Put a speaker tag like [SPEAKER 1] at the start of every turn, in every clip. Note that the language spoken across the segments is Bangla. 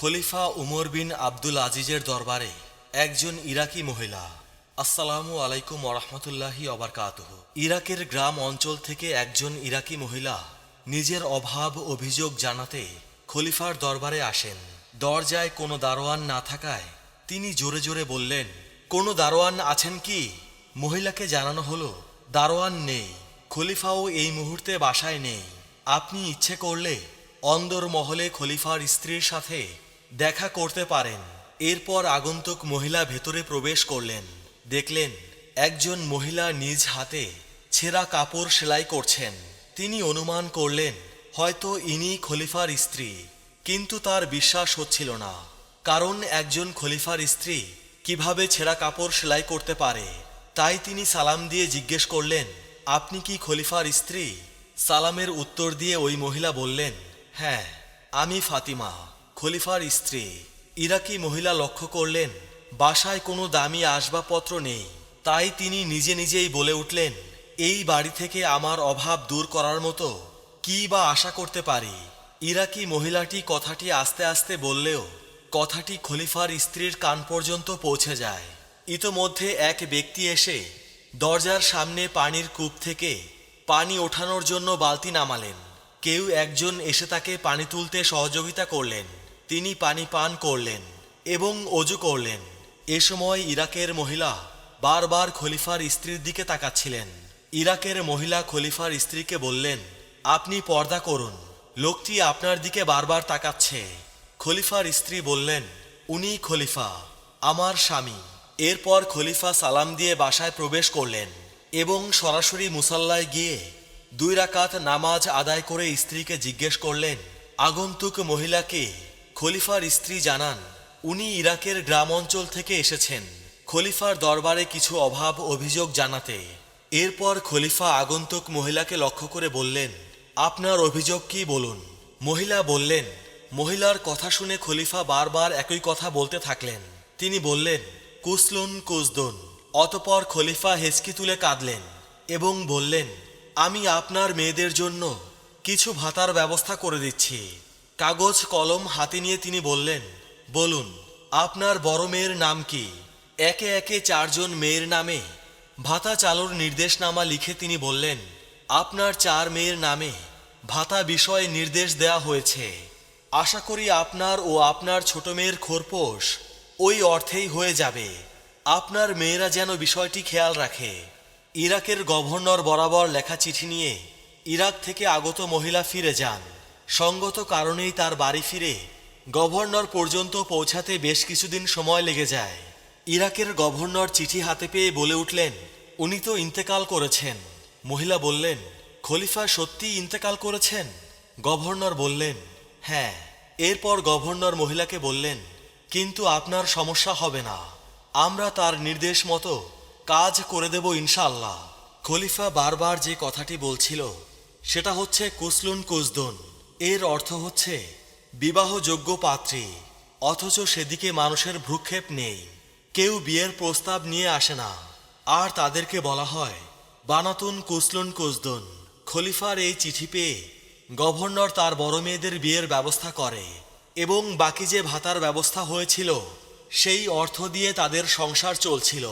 [SPEAKER 1] খলিফা উমর বিন আব্দুল আজিজের দরবারে একজন ইরাকি মহিলা। আসসালামু আলাইকুম ওরহমতুল্লাহি অবরকাতুহু। ইরাকের গ্রাম অঞ্চল থেকে একজন ইরাকি মহিলা নিজের অভাব অভিযোগ জানাতে খলিফার দরবারে আসেন। দরজায় কোনো দারোয়ান না থাকায় তিনি জোরে জোরে বললেন, কোনো দারোয়ান আছেন কি? মহিলাকে জানানো হলো দারোয়ান নেই, খলিফাও এই মুহূর্তে বাসায় নেই। আপনি ইচ্ছে করলে অন্দর মহলে খলিফার স্ত্রীর সাথে দেখা করতে পারেন। এরপর আগন্তুক মহিলা ভেতরে প্রবেশ করলেন। দেখলেন একজন মহিলা নিজ হাতে ছেঁড়া কাপড় সেলাই করছেন। তিনি অনুমান করলেন হয়তো ইনি খলিফার স্ত্রী, কিন্তু তার বিশ্বাস হচ্ছিল না, কারণ একজন খলিফার স্ত্রী কিভাবে ছেঁড়া কাপড় সেলাই করতে পারে। তাই তিনি সালাম দিয়ে জিজ্ঞেস করলেন, আপনি কি খলিফার স্ত্রী? সালামের উত্তর দিয়ে ওই মহিলা বললেন, হ্যাঁ, আমি ফাতিমা, খলিফার স্ত্রী। ইরাকি মহিলা লক্ষ্য করলেন বাসায় কোনো দামি আসবাবপত্র নেই। তাই তিনি নিজে নিজেই বলে উঠলেন, এই বাড়ি থেকে আমার অভাব দূর করার মতো কি বা আশা করতে পারি? ইরাকি মহিলাটি কথাটি আস্তে আস্তে বললেও কথাটি খলিফার স্ত্রীর কান পর্যন্ত পৌঁছে যায়। ইতোমধ্যে এক ব্যক্তি এসে দরজার সামনে পানির কূপ থেকে পানি ওঠানোর জন্য বালতি নামালেন। কেউ একজন এসে তাকে পানি তুলতে সহযোগিতা করলেন। তিনি পানি পান করলেন এবং অজু করলেন। এ সময় ইরাকের মহিলা বারবার খলিফার স্ত্রীর দিকে তাকাচ্ছিলেন। ইরাকের মহিলা খলিফার স্ত্রীকে বললেন, আপনি পর্দা করুন, লোকটি আপনার দিকে বারবার তাকাচ্ছে। খলিফার স্ত্রী বললেন, উনি খলিফা, আমার স্বামী। এরপর খলিফা সালাম দিয়ে বাসায় প্রবেশ করলেন এবং সরাসরি মুসাল্লায় গিয়ে 2 রাকাত নামাজ আদায় করে স্ত্রীকে জিজ্ঞেস করলেন, আগন্তুক মহিলাকে? খলিফার স্ত্রী জানান, উনি ইরাকের গ্রাম অঞ্চল থেকে এসেছেন খলিফার দরবারে কিছু অভাব অভিযোগ জানাতে। এরপর খলিফা আগন্তুক মহিলাকে লক্ষ্য করে বললেন, আপনার অভিযোগ কি বলুন? মহিলা বললেন। মহিলার কথা শুনে খলিফা বারবার একই কথা বলতে থাকলেন। তিনি বললেন, কুসলুন কুসদুন। অতপর খলিফা হেঁচকি তুলে কাঁদলেন এবং বললেন, আমি আপনার মেয়েদের জন্য কিছু ভাতার ব্যবস্থা করে দিচ্ছি। কাগজ কলম হাতে নিয়ে তিনি বললেন, বলুন আপনার বড় মেয়ের নাম কি? একে একে 4 জন মেয়ের নামে ভাতা চালুর নির্দেশনামা লিখে তিনি বললেন, আপনার 4 মেয়ের নামে ভাতা বিষয়ে নির্দেশ দেয়া হয়েছে। আশা করি আপনার ও আপনার ছোট মেয়ের খোরপোশ ওই অর্থেই হয়ে যাবে। আপনার মেয়েরা যেন বিষয়টি খেয়াল রাখে। ইরাকের গভর্নর বরাবর লেখা চিঠি নিয়ে ইরাক থেকে আগত মহিলা ফিরে যান। সঙ্গত কারণেই তার বাড়ি ফিরে গভর্নর পর্যন্ত পৌঁছাতে বেশ কিছুদিন সময় লেগে যায়। ইরাকের গভর্নর চিঠি হাতে পেয়ে বলে উঠলেন, উনি তো ইন্তেকাল করেছেন। মহিলা বললেন, খলিফা সত্যিই ইন্তেকাল করেছেন? গভর্নর বললেন, হ্যাঁ। এরপর গভর্নর মহিলাকে বললেন, কিন্তু আপনার সমস্যা হবে না, আমরা তার নির্দেশ মতো কাজ করে দেব ইনশাআল্লাহ। খলিফা বারবার যে কথাটি বলছিল সেটা হচ্ছে কুসলুন কুসদুন। এর অর্থ হচ্ছে বিবাহযোগ্য পাত্রী, অথচ সেদিকে মানুষের ভ্রুক্ষেপ নেই। কেউ বিয়ের প্রস্তাব নিয়ে আসে না, আর তাদেরকে বলা হয় বানাতুন কুসলুন কুসদুন। খলিফার এই চিঠি পেয়ে গভর্নর তার বড় মেয়েদের বিয়ের ব্যবস্থা করে এবং বাকি যে ভাতার ব্যবস্থা হয়েছিল সেই অর্থ দিয়ে তাদের সংসার চলছিল।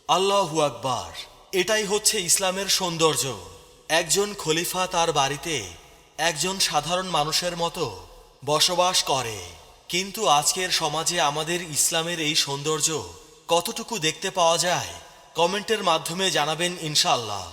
[SPEAKER 1] আল্লাহু আকবার! এটাই হচ্ছে ইসলামের সৌন্দর্য। একজন খলিফা তার বাড়িতে একজন সাধারণ মানুষের মতো বসবাস করে। কিন্তু আজকের সমাজে আমাদের ইসলামের এই সৌন্দর্য কতটুকু দেখতে পাওয়া যায়? কমেন্টের মাধ্যমে জানাবেন ইনশাআল্লাহ।